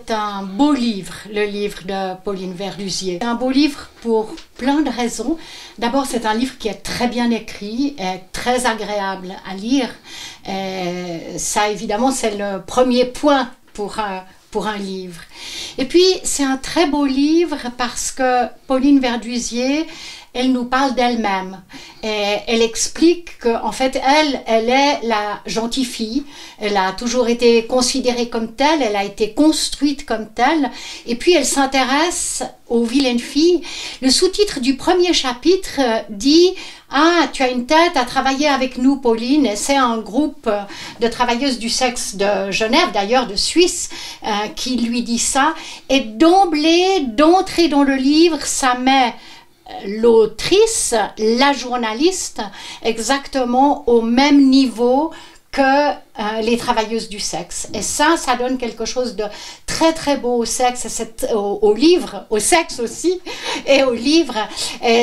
c'est un beau livre, le livre de Pauline Verluzier. C'est un beau livre pour plein de raisons. D'abord, c'est un livre qui est très bien écrit, est très agréable à lire. Ça, évidemment, c'est le premier point pour un livre. Et puis, c'est un très beau livre parce que Pauline Verluzier, elle nous parle d'elle-même. Elle explique qu'en fait, elle est la gentille fille. Elle a toujours été considérée comme telle, elle a été construite comme telle. Et puis, elle s'intéresse aux vilaines filles. Le sous-titre du premier chapitre dit « Ah, tu as une tête à travailler avec nous, Pauline ». Et c'est un groupe de travailleuses du sexe de Genève, d'ailleurs de Suisse, qui lui dit ça. Et d'entrée dans le livre, ça met l'autrice, la journaliste, exactement au même niveau que les travailleuses du sexe. Et ça donne quelque chose de très très beau au sexe, au livre, au sexe aussi, et au livre.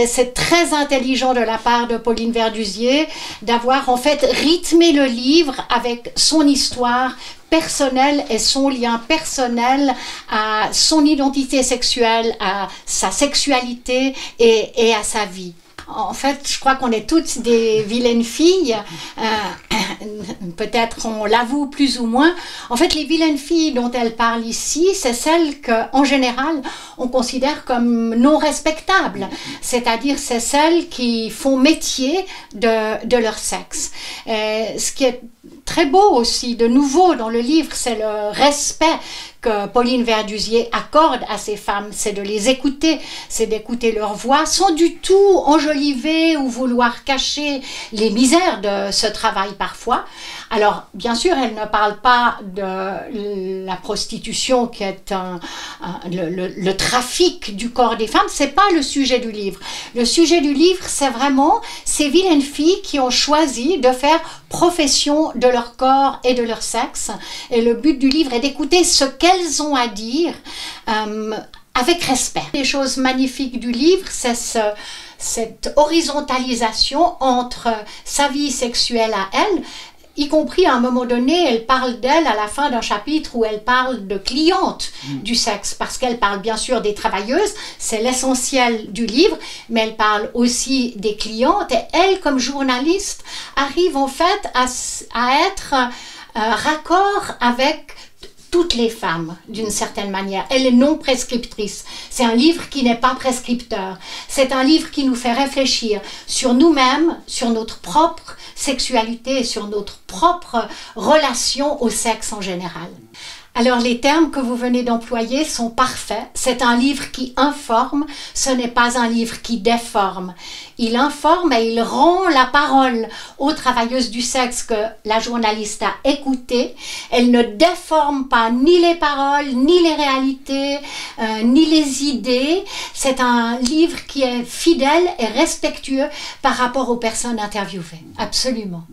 C'est très intelligent de la part de Pauline Verluzier d'avoir en fait rythmé le livre avec son histoire personnelle et son lien personnel à son identité sexuelle, à sa sexualité et à sa vie. En fait, je crois qu'on est toutes des vilaines filles, peut-être on l'avoue plus ou moins. En fait, les vilaines filles dont elle parle ici, c'est celles qu'en général, on considère comme non respectables. C'est-à-dire, c'est celles qui font métier de leur sexe. Ce qui est très beau aussi, de nouveau dans le livre, c'est le respect que Pauline Verluzier accorde à ces femmes, c'est de les écouter, c'est d'écouter leur voix sans du tout enjoliver ou vouloir cacher les misères de ce travail parfois. Alors, bien sûr, elle ne parle pas de la prostitution qui est le trafic du corps des femmes, c'est pas le sujet du livre. Le sujet du livre, c'est vraiment ces vilaines filles qui ont choisi de faire profession de leur corps et de leur sexe. Et le but du livre est d'écouter ce qu'elles ont à dire avec respect. Les choses magnifiques du livre, c'est cette horizontalisation entre sa vie sexuelle à elle, y compris à un moment donné, elle parle d'elle à la fin d'un chapitre où elle parle de clientes du sexe, parce qu'elle parle bien sûr des travailleuses, c'est l'essentiel du livre, mais elle parle aussi des clientes, et elle, comme journaliste, arrive en fait à être raccord avec toutes les femmes, d'une certaine manière. Elle est non prescriptrice. C'est un livre qui n'est pas prescripteur. C'est un livre qui nous fait réfléchir sur nous-mêmes, sur notre propre sexualité et sur notre propre relation au sexe en général. Alors les termes que vous venez d'employer sont parfaits. C'est un livre qui informe, ce n'est pas un livre qui déforme. Il informe et il rend la parole aux travailleuses du sexe que la journaliste a écoutées. Elle ne déforme pas ni les paroles, ni les réalités, ni les idées. C'est un livre qui est fidèle et respectueux par rapport aux personnes interviewées. Absolument.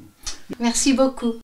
Merci beaucoup.